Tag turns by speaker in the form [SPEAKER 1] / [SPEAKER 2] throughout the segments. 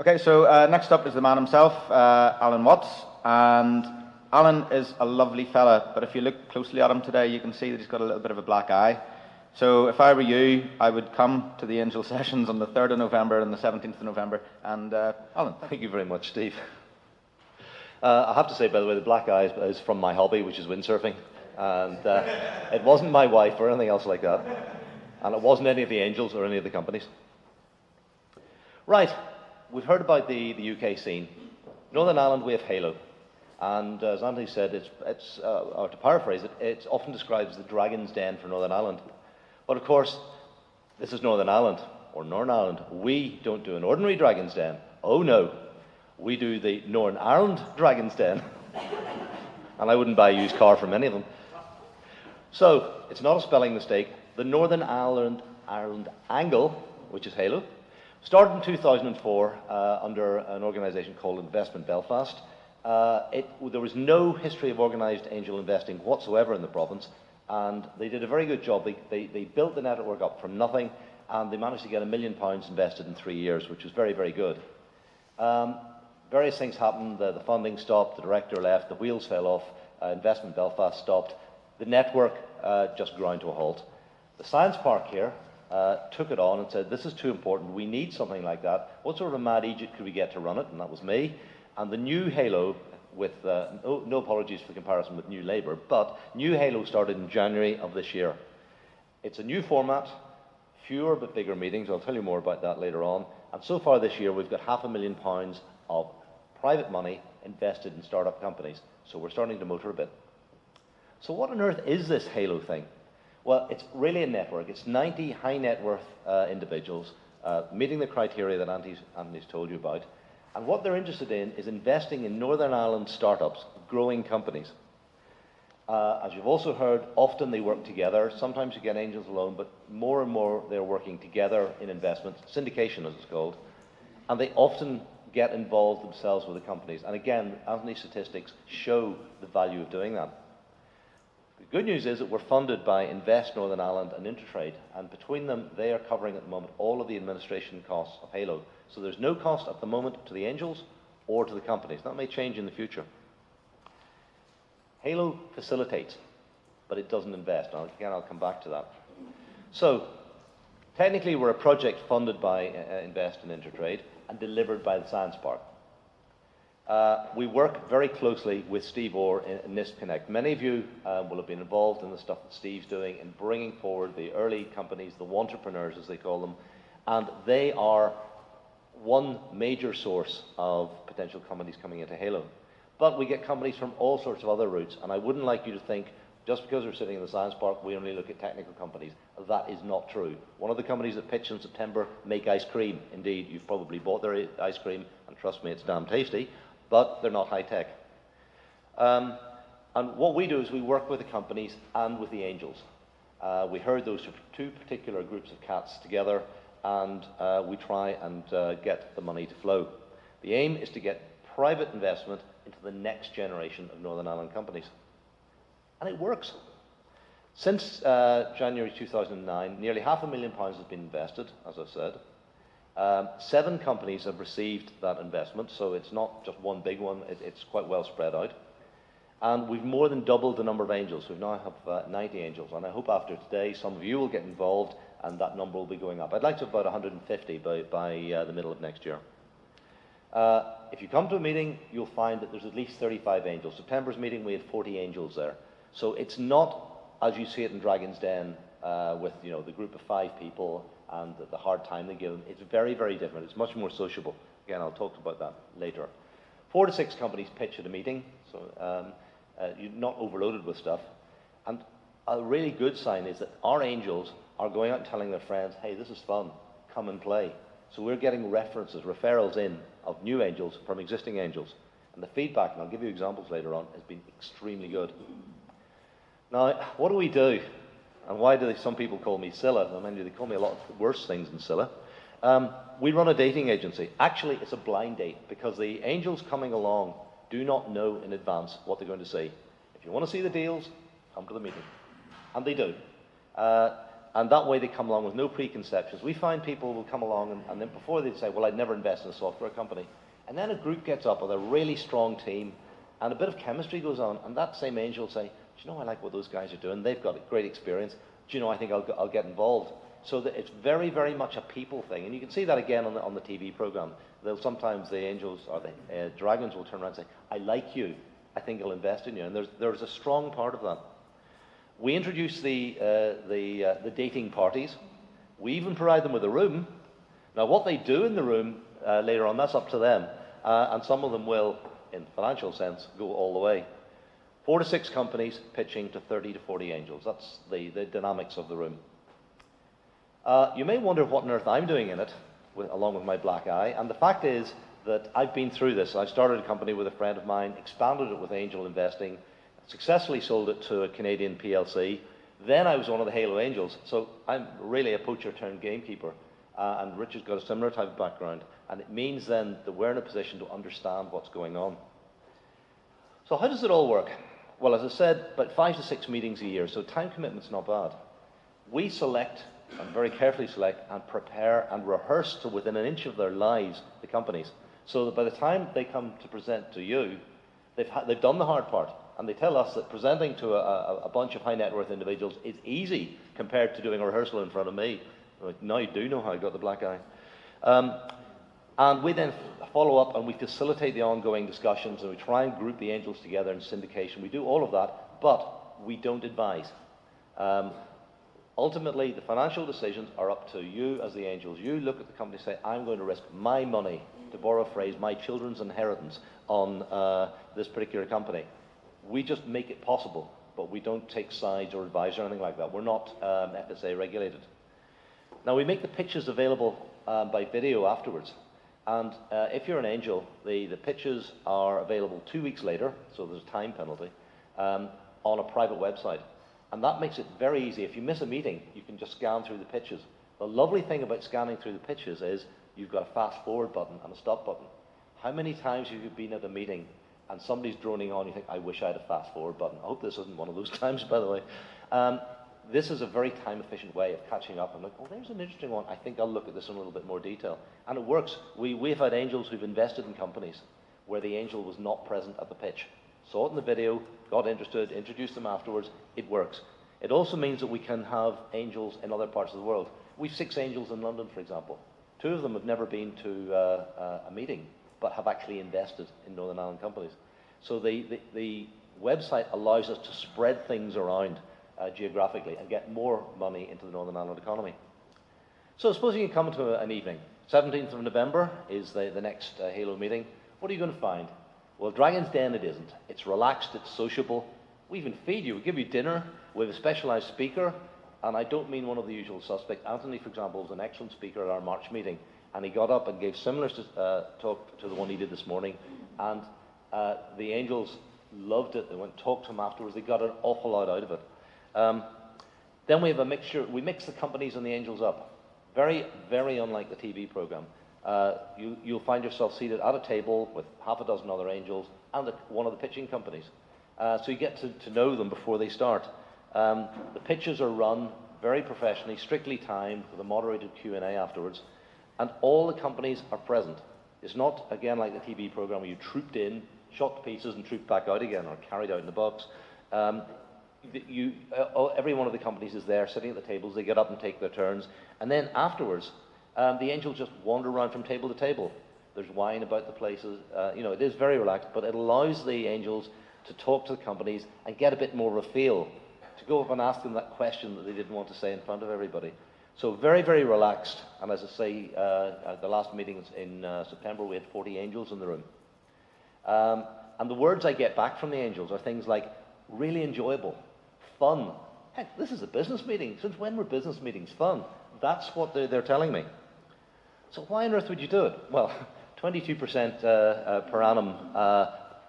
[SPEAKER 1] Okay, so next up is the man himself, Alan Watts, and Alan is a lovely fella, but if you look closely at him today, you can see that he's got a little bit of a black eye. So if I were you, I would come to the Angel Sessions on the 3rd of November and the 17th of November, and Alan.
[SPEAKER 2] Thank you very much, Steve. I have to say, by the way, the black eye is from my hobby, which is windsurfing, and it wasn't my wife or anything else like that, and it wasn't any of the Angels or any of the companies. Right. We've heard about the UK scene. Northern Ireland, we have Halo. And as Anthony said, or to paraphrase it, it's often described as the Dragon's Den for Northern Ireland. But of course, this is Northern Ireland, or Northern Ireland. We don't do an ordinary Dragon's Den. Oh no, we do the Northern Ireland Dragon's Den. And I wouldn't buy a used car from any of them. So, it's not a spelling mistake. The Northern Ireland angle, which is Halo, started in 2004 under an organisation called Investment Belfast. There was no history of organised angel investing whatsoever in the province, and they did a very good job. They built the network up from nothing, and they managed to get £1 million invested in 3 years, which was very, very good. Various things happened. The funding stopped, the director left, the wheels fell off, Investment Belfast stopped. The network just ground to a halt. The Science Park here took it on and said, this is too important, we need something like that. What sort of a mad Egypt could we get to run it? And that was me. And the new Halo, with no apologies for comparison with New Labour, but new Halo started in January of this year. It's a new format, fewer but bigger meetings. I'll tell you more about that later on. And so far this year, we've got £500,000 of private money invested in startup companies. So we're starting to motor a bit. So what on earth is this Halo thing? Well, it's really a network. It's 90 high net worth individuals meeting the criteria that Anthony's told you about. And what they're interested in is investing in Northern Ireland startups, growing companies. As you've also heard, often they work together. Sometimes you get angels alone, but more and more they're working together in investments, syndication as it's called. And they often get involved themselves with the companies. And again, Anthony's statistics show the value of doing that. The good news is that we're funded by Invest Northern Ireland and Intertrade, and between them, they are covering at the moment all of the administration costs of Halo. So there's no cost at the moment to the angels or to the companies. That may change in the future. Halo facilitates, but it doesn't invest. Again, I'll come back to that. So, technically, we're a project funded by Invest and Intertrade and delivered by the Science Park. We work very closely with Steve Orr in NISP Connect. Many of you will have been involved in the stuff that Steve's doing in bringing forward the early companies, the wantrepreneurs as they call them, and they are one major source of potential companies coming into Halo. But we get companies from all sorts of other routes, and I wouldn't like you to think just because we're sitting in the Science Park we only look at technical companies. That is not true. One of the companies that pitched in September make ice cream. Indeed, you've probably bought their ice cream, and trust me, it's damn tasty. But they're not high-tech. And what we do is we work with the companies and with the angels. We herd those two particular groups of cats together, and we try and get the money to flow. The aim is to get private investment into the next generation of Northern Ireland companies. And it works. Since January 2009, nearly £500,000 has been invested, as I said. 7 companies have received that investment, so it's not just one big one, it's quite well spread out. And we've more than doubled the number of angels. We now have 90 angels, and I hope after today some of you will get involved and that number will be going up. I'd like to have about 150 by the middle of next year. If you come to a meeting, you'll find that there's at least 35 angels. September's meeting, we had 40 angels there. So it's not, as you see it in Dragon's Den, with the group of 5 people and the hard time they give them. It's very, very different. It's much more sociable. Again, I'll talk about that later. 4 to 6 companies pitch at a meeting, so you're not overloaded with stuff. And a really good sign is that our angels are going out and telling their friends, hey, this is fun, come and play. So we're getting references, referrals in of new angels from existing angels. And the feedback, and I'll give you examples later on, has been extremely good. Now, what do we do? And why do some people call me Scylla? I mean, they call me a lot of worse things than Scylla. We run a dating agency. Actually, it's a blind date because the angels coming along do not know in advance what they're going to see. If you want to see the deals, come to the meeting. And they do. And that way they come along with no preconceptions. We find people will come along and then before they say, well, I'd never invest in a software company. And then a group gets up with a really strong team and a bit of chemistry goes on, and that same angel will say, do you know, I like what those guys are doing. They've got a great experience. Do you know, I think I'll get involved. So that it's very, very much a people thing. And you can see that again on the TV program. Sometimes the angels or the dragons will turn around and say, I like you. I think I'll invest in you. And there's a strong part of that. We introduce the dating parties. We even provide them with a room. Now, what they do in the room later on, that's up to them. And some of them will, in financial sense, go all the way. 4 to 6 companies pitching to 30 to 40 angels. That's the dynamics of the room. You may wonder what on earth I'm doing in it, along with my black eye. And the fact is that I've been through this. I started a company with a friend of mine, expanded it with angel investing, successfully sold it to a Canadian PLC. Then I was one of the Halo Angels. So I'm really a poacher turned gamekeeper. And Richard's got a similar type of background. And it means then that we're in a position to understand what's going on. So how does it all work? Well, as I said, about 5 to 6 meetings a year. So time commitment's not bad. We select, and very carefully select, and prepare and rehearse to within an inch of their lives, the companies. So that by the time they come to present to you, they've done the hard part. And they tell us that presenting to a bunch of high net worth individuals is easy compared to doing a rehearsal in front of me. Like, now you do know how I got the black eye. And we then follow up and we facilitate the ongoing discussions and we try and group the angels together in syndication. We do all of that, but we don't advise. Ultimately, the financial decisions are up to you as the angels. You look at the company and say, I'm going to risk my money, to borrow a phrase, my children's inheritance on this particular company. We just make it possible, but we don't take sides or advise or anything like that. We're not FSA regulated. Now, we make the pitches available by video afterwards. And if you're an angel, the pitches are available 2 weeks later, so there's a time penalty, on a private website. And that makes it very easy. If you miss a meeting, you can just scan through the pitches. The lovely thing about scanning through the pitches is you've got a fast forward button and a stop button. How many times have you been at a meeting and somebody's droning on, you think, I wish I had a fast forward button. I hope this isn't one of those times, by the way. This is a very time-efficient way of catching up. I'm like, oh, there's an interesting one. I think I'll look at this in a little bit more detail. And it works. We've had angels who've invested in companies where the angel was not present at the pitch. Saw it in the video, got interested, introduced them afterwards. It works. It also means that we can have angels in other parts of the world. We've 6 angels in London, for example. 2 of them have never been to a meeting, but have actually invested in Northern Ireland companies. So the website allows us to spread things around geographically and get more money into the Northern Ireland economy. So suppose you come to an evening. 17th of November is the next Halo meeting. What are you going to find? Well, Dragon's Den it isn't. It's relaxed, it's sociable. We even feed you, we give you dinner, we have a specialised speaker, and I don't mean one of the usual suspects. Anthony, for example, was an excellent speaker at our March meeting, and he got up and gave similar talk to the one he did this morning, and the angels loved it. They went and talked to him afterwards. They got an awful lot out of it. Then we have a mixture. We mix the companies and the angels up. Very, very unlike the TV program. You'll find yourself seated at a table with half a dozen other angels and one of the pitching companies. So you get to know them before they start. The pitches are run very professionally, strictly timed, with a moderated Q&A afterwards. And all the companies are present. It's not, again, like the TV program where you trooped in, shot to pieces and trooped back out again, or carried out in the box. Every one of the companies is there, sitting at the tables. They get up and take their turns. And then afterwards, the angels just wander around from table to table. There's wine about the places. It is very relaxed, but it allows the angels to talk to the companies and get a bit more of a feel, to go up and ask them that question that they didn't want to say in front of everybody. So very, very relaxed. And as I say, at the last meeting in September, we had 40 angels in the room. And the words I get back from the angels are things like really enjoyable, fun. Heck, this is a business meeting. Since when were business meetings fun? That's what they're telling me. So why on earth would you do it? Well, 22% per annum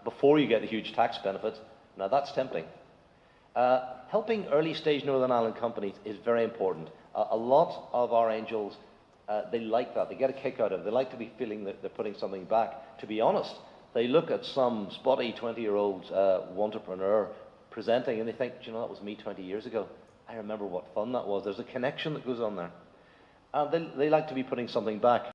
[SPEAKER 2] before you get the huge tax benefits. Now that's tempting. Helping early stage Northern Ireland companies is very important. A lot of our angels, they like that. They get a kick out of it. They like to be feeling that they're putting something back. To be honest, they look at some spotty 20-year-old entrepreneur presenting and they think, you know, that was me 20 years ago. I remember what fun that was. There's a connection that goes on there. And they like to be putting something back.